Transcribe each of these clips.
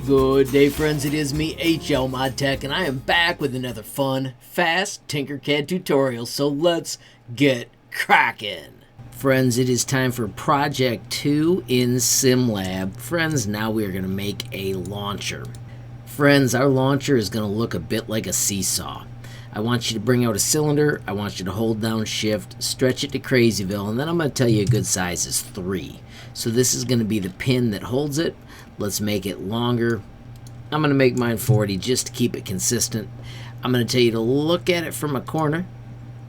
Good day, friends. It is me, HLModTech, and I am back with another fun, fast Tinkercad tutorial. So let's get cracking. Friends, it is time for Project 2 in Sim Lab. Friends, now we are going to make a launcher. Friends, our launcher is going to look a bit like a seesaw. I want you to bring out a cylinder. I want you to hold down shift, stretch it to Crazyville, and then I'm going to tell you a good size is 3. So this is going to be the pin that holds it. Let's make it longer. I'm going to make mine 40 just to keep it consistent. I'm going to tell you to look at it from a corner,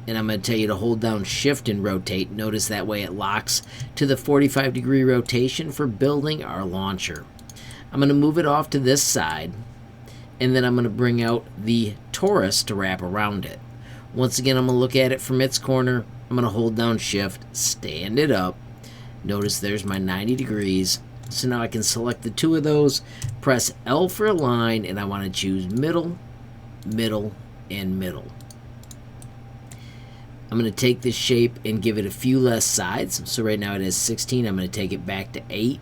and I'm going to tell you to hold down shift and rotate. Notice that way it locks to the 45-degree rotation for building our launcher. I'm going to move it off to this side, and then I'm going to bring out the torus to wrap around it. Once again, I'm going to look at it from its corner. I'm going to hold down shift, stand it up. Notice there's my 90 degrees. So now I can select the two of those, press L for align, and I want to choose middle, middle, and middle. I'm going to take this shape and give it a few less sides. So right now it has 16. I'm going to take it back to 8.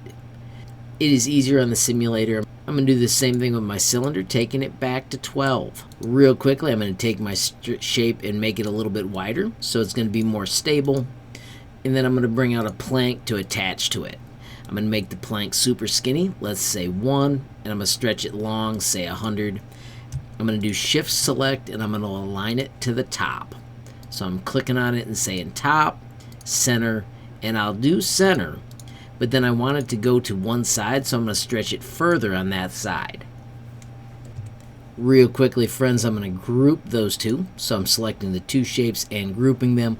It is easier on the simulator. I'm going to do the same thing with my cylinder, taking it back to 12. Real quickly, I'm going to take my shape and make it a little bit wider, so it's going to be more stable. And then I'm going to bring out a plank to attach to it. I'm going to make the plank super skinny, let's say 1, and I'm going to stretch it long, say 100. I'm going to do shift select, and I'm going to align it to the top. So I'm clicking on it and saying top, center, and I'll do center, but then I want it to go to one side, so I'm going to stretch it further on that side. Real quickly, friends, I'm going to group those two, so I'm selecting the two shapes and grouping them.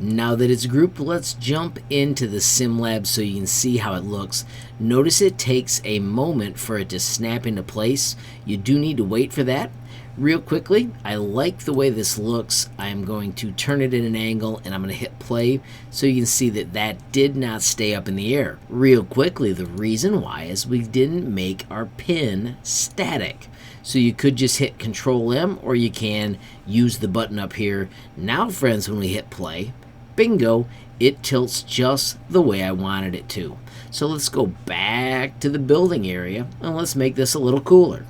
Now that it's grouped, let's jump into the Sim Lab so you can see how it looks. Notice it takes a moment for it to snap into place. You do need to wait for that. Real quickly, I like the way this looks. I'm going to turn it at an angle, and I'm going to hit play so you can see that that did not stay up in the air. Real quickly, the reason why is we didn't make our pin static. So you could just hit Control M, or you can use the button up here. Now, friends, when we hit play, bingo, it tilts just the way I wanted it to. So let's go back to the building area, and let's make this a little cooler.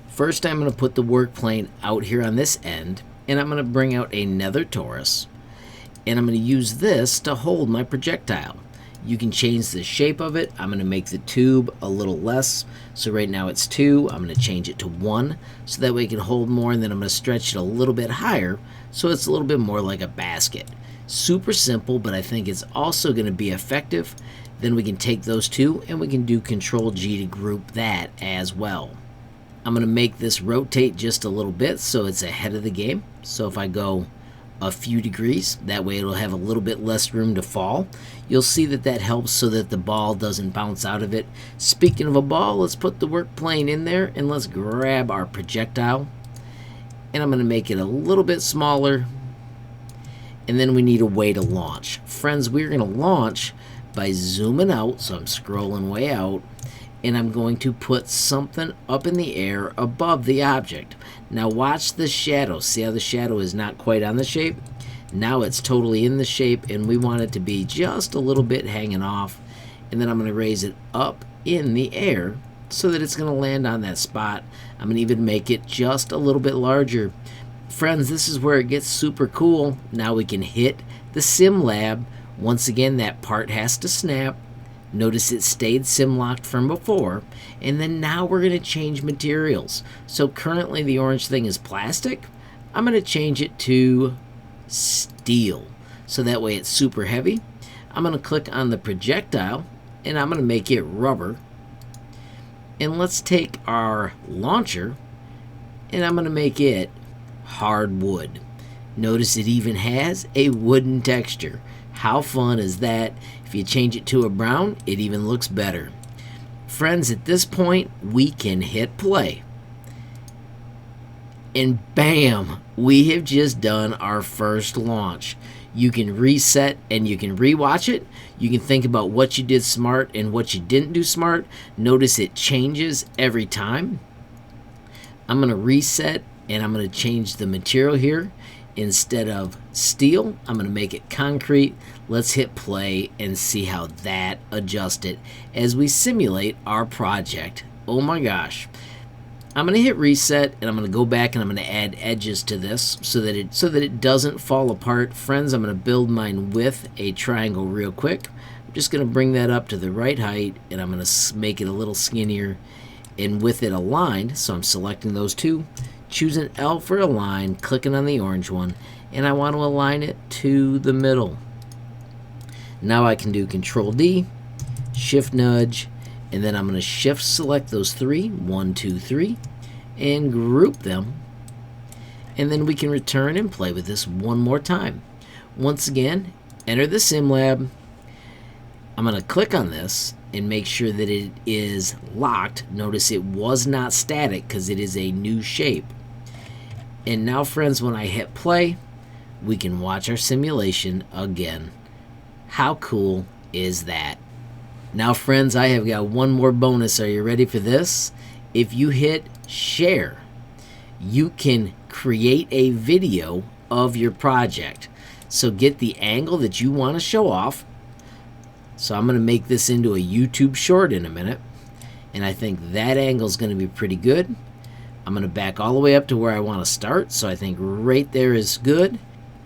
First, I'm going to put the work plane out here on this end, and I'm going to bring out another torus, and I'm going to use this to hold my projectile. You can change the shape of it. I'm going to make the tube a little less. So right now it's 2. I'm going to change it to 1 so that way it can hold more, and then I'm going to stretch it a little bit higher so it's a little bit more like a basket. Super simple, but I think it's also going to be effective. Then we can take those two and we can do Control G to group that as well. I'm going to make this rotate just a little bit so it's ahead of the game. So if I go a few degrees, that way it'll have a little bit less room to fall. You'll see that that helps so that the ball doesn't bounce out of it. Speaking of a ball, let's put the work plane in there and let's grab our projectile, and I'm going to make it a little bit smaller, and then we need a way to launch. Friends, we're going to launch by zooming out, so I'm scrolling way out, and I'm going to put something up in the air above the object. Now watch the shadow. See how the shadow is not quite on the shape? Now it's totally in the shape, and we want it to be just a little bit hanging off. And then I'm going to raise it up in the air so that it's going to land on that spot. I'm going to even make it just a little bit larger. Friends, this is where it gets super cool. Now we can hit the Sim Lab. Once again, that part has to snap. Notice it stayed sim locked from before, and then now we're going to change materials. So currently the orange thing is plastic. I'm going to change it to steel, so that way it's super heavy. I'm going to click on the projectile, and I'm going to make it rubber. And let's take our launcher, and I'm going to make it hard wood. Notice it even has a wooden texture. How fun is that? If you change it to a brown, it even looks better. Friends, at this point, we can hit play. And bam, we have just done our first launch. You can reset and you can rewatch it. You can think about what you did smart and what you didn't do smart. Notice it changes every time. I'm going to reset, and I'm going to change the material here. Instead of steel, I'm going to make it concrete. Let's hit play and see how that adjusted as we simulate our project Oh my gosh. I'm going to hit reset, and I'm going to go back and I'm going to add edges to this so that it doesn't fall apart. Friends, I'm going to build mine with a triangle real quick. I'm just going to bring that up to the right height, and I'm going to make it a little skinnier and with it aligned. So I'm selecting those two, choosing L for align, clicking on the orange one, and I want to align it to the middle. Now I can do Control D, Shift nudge, and then I'm going to shift select those three, 1, 2, 3, and group them. And then we can return and play with this one more time. Once again, enter the Sim Lab. I'm going to click on this and make sure that it is locked. Notice it was not static because it is a new shape. And now, friends, when I hit play, we can watch our simulation again. How cool is that? Now, friends, I have got one more bonus. Are you ready for this? If you hit share, you can create a video of your project. So get the angle that you want to show off. So I'm going to make this into a YouTube short in a minute. And I think that angle is going to be pretty good. I'm going to back all the way up to where I want to start. So I think right there is good.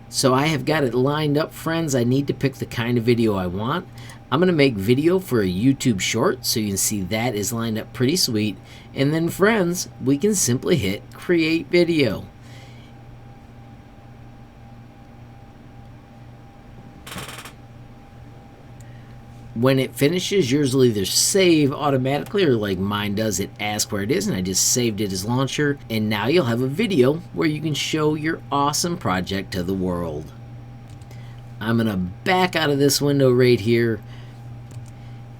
So I have got it lined up, friends. I need to pick the kind of video I want. I'm going to make video for a YouTube short, so you can see that is lined up pretty sweet. And then, friends, we can simply hit create video. When it finishes, yours will either save automatically or like mine does, it asks where it is, and I just saved it as launcher. And now you'll have a video where you can show your awesome project to the world. I'm going to back out of this window right here,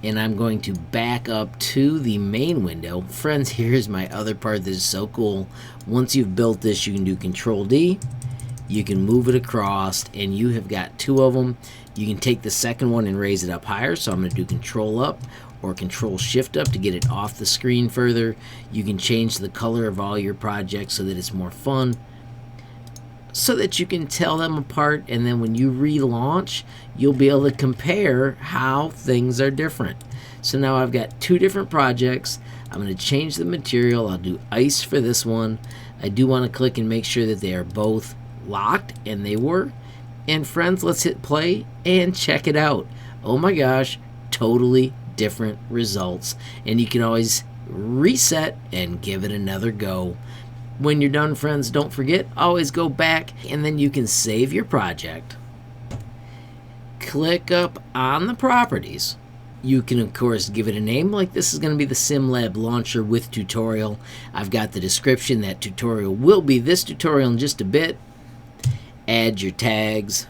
and I'm going to back up to the main window. Friends, here's my other part that is so cool. Once you've built this, you can do Control D. You can move it across, and you have got two of them. You can take the second one and raise it up higher, so I'm going to do Control up or Control Shift up to get it off the screen further. You can change the color of all your projects so that it's more fun, so that you can tell them apart, and then when you relaunch, you'll be able to compare how things are different. So now I've got two different projects. I'm going to change the material. I'll do ice for this one. I do want to click and make sure that they are both locked, and they were. And friends, let's hit play and check it out. Oh my gosh, totally different results. And you can always reset and give it another go. When you're done, friends, don't forget, always go back, and then you can save your project. Click up on the properties. You can, of course, give it a name, like this is going to be the Sim Lab launcher with tutorial. I've got the description. That tutorial will be this tutorial in just a bit. Add your tags,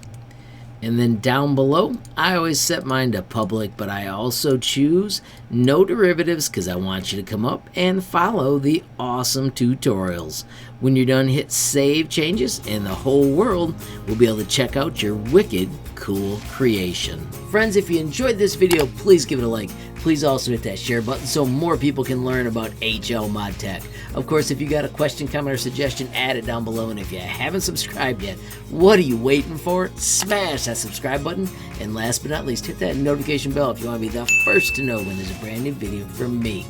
and then down below I always set mine to public, but I also choose no derivatives because I want you to come up and follow the awesome tutorials. When you're done, hit save changes, and the whole world will be able to check out your wicked cool creation. Friends, if you enjoyed this video, please give it a like. Please also hit that share button so more people can learn about HLModTech. Of course, if you got a question, comment, or suggestion, add it down below. And if you haven't subscribed yet, what are you waiting for? Smash that subscribe button. And last but not least, hit that notification bell if you want to be the first to know when there's a brand new video from me,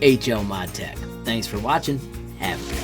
HLModTech. Thanks for watching. Have a good day.